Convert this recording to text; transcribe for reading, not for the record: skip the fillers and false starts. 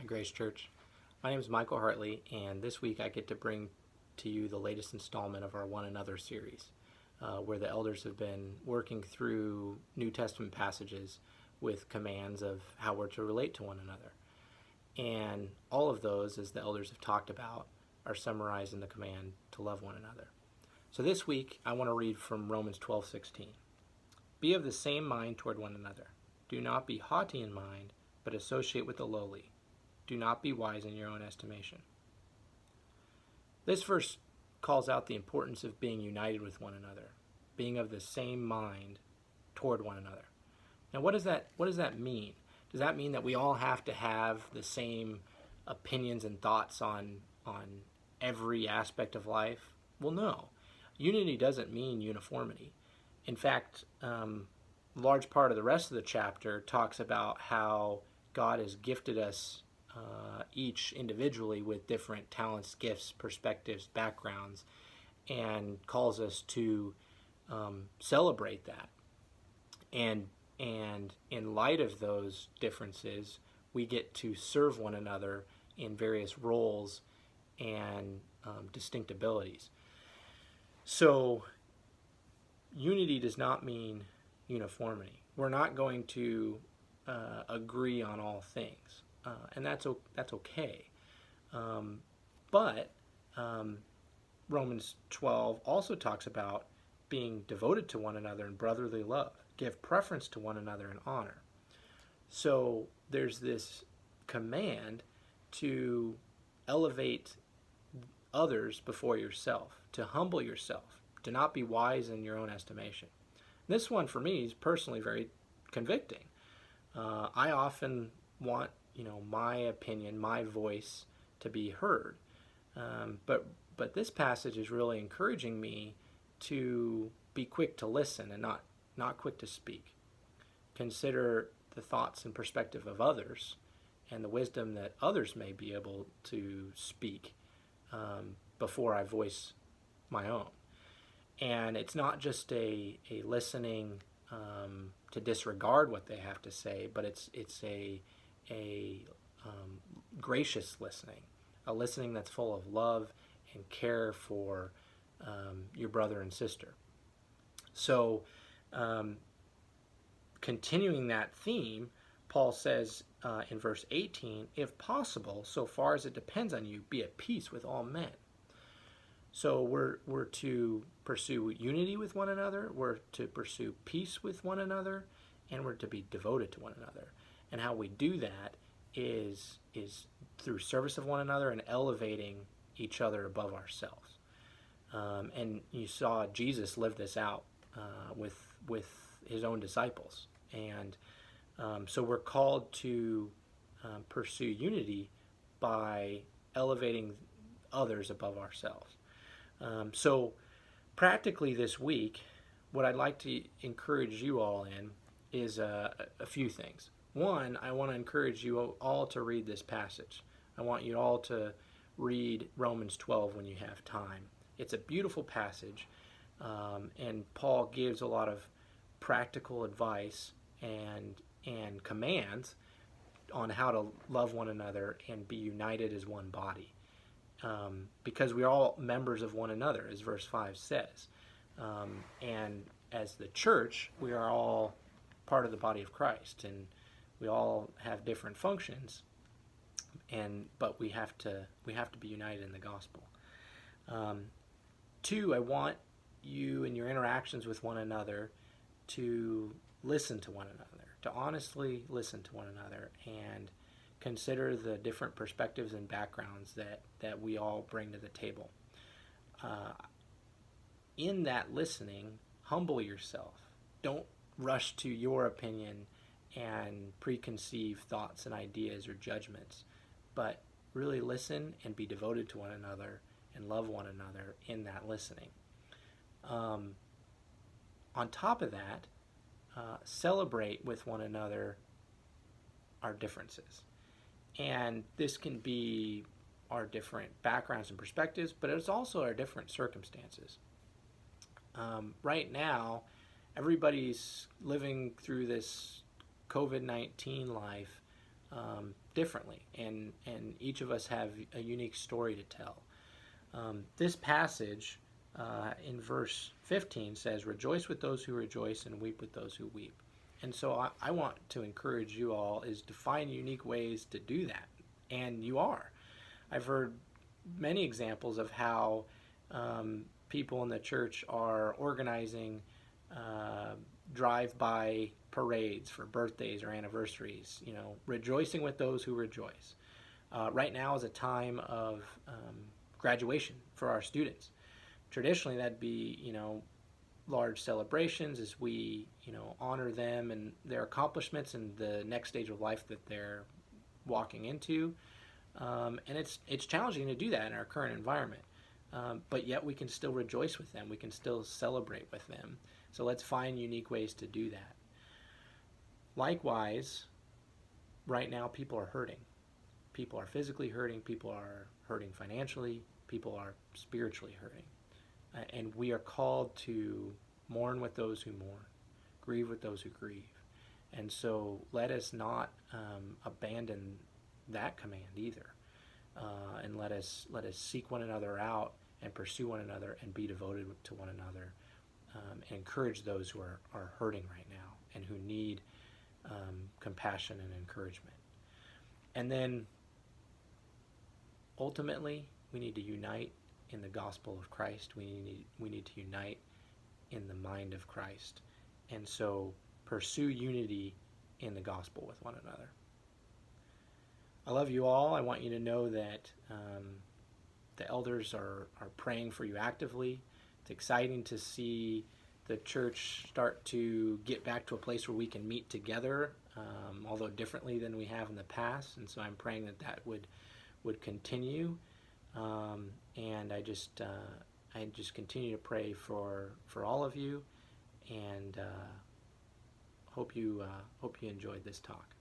Grace Church. My name is Michael Hartley, and this week I get to bring to you the latest installment of our One Another series, where the elders have been working through New Testament passages with commands of how we're to relate to one another. And all of those, as the elders have talked about, are summarized in the command to love one another. So this week I want to read from Romans 12:16. Be of the same mind toward one another. Do not be haughty in mind, but associate with the lowly. Do not be wise in your own estimation. This verse calls out the importance of being united with one another, being of the same mind toward one another. Now, what does that mean? Does that mean that we all have to have the same opinions and thoughts on every aspect of life? Well, no. Unity doesn't mean uniformity. In fact, a large part of the rest of the chapter talks about how God has gifted us each individually with different talents, gifts, perspectives, backgrounds, and calls us to celebrate that. And in light of those differences, we get to serve one another in various roles and distinct abilities. So unity does not mean uniformity. We're not going to agree on all things, and that's okay. But Romans 12 also talks about being devoted to one another in brotherly love. Give preference to one another in honor. So there's this command to elevate others before yourself, to humble yourself, to not be wise in your own estimation. This one for me is personally very convicting. I often want, my opinion, my voice to be heard. But this passage is really encouraging me to be quick to listen and not quick to speak. Consider the thoughts and perspective of others and the wisdom that others may be able to speak before I voice my own. And it's not just a listening to disregard what they have to say, but it's a gracious listening, a listening that's full of love and care for your brother and sister. So, continuing that theme, Paul says in verse 18, if possible, so far as it depends on you, be at peace with all men. So we're to pursue unity with one another, we're to pursue peace with one another, and we're to be devoted to one another. And how we do that is through service of one another and elevating each other above ourselves. And you saw Jesus live this out with his own disciples. And so we're called to pursue unity by elevating others above ourselves. So practically this week, what I'd like to encourage you all in is a few things. One, I want to encourage you all to read this passage. I want you all to read Romans 12 when you have time. It's a beautiful passage, and Paul gives a lot of practical advice and commands on how to love one another and be united as one body. Because we are all members of one another, as verse 5 says. And as the church, we are all part of the body of Christ, and we all have different functions, but we have to be united in the gospel. Two, I want you in your interactions with one another to listen to one another, to honestly listen to one another, and consider the different perspectives and backgrounds that we all bring to the table. In that listening, humble yourself. Don't rush to your opinion and preconceived thoughts and ideas or judgments, but really listen and be devoted to one another and love one another in that listening. On top of that, celebrate with one another our differences. And this can be our different backgrounds and perspectives, but it's also our different circumstances. Right now, everybody's living through this COVID-19 life differently, and each of us have a unique story to tell. This passage in verse 15 says, "Rejoice with those who rejoice and weep with those who weep." And so I want to encourage you all is to find unique ways to do that, and you are. I've heard many examples of how people in the church are organizing drive-by parades for birthdays or anniversaries, rejoicing with those who rejoice. Right now is a time of graduation for our students. Traditionally, that'd be, large celebrations as we, honor them and their accomplishments and the next stage of life that they're walking into. And it's challenging to do that in our current environment. But yet we can still rejoice with them. We can still celebrate with them. So let's find unique ways to do that. Likewise, right now people are hurting. People are physically hurting. People are hurting financially. People are spiritually hurting. And we are called to mourn with those who mourn, grieve with those who grieve. And so let us not abandon that command either. And let us seek one another out and pursue one another and be devoted to one another, and encourage those who are hurting right now and who need compassion and encouragement. And then ultimately, we need to unite in the gospel of Christ. We need to unite in the mind of Christ. And so pursue unity in the gospel with one another. I love you all. I want you to know that the elders are praying for you actively. It's exciting to see the church start to get back to a place where we can meet together, although differently than we have in the past. And so I'm praying that would continue. And I just continue to pray for all of you, and hope you enjoyed this talk.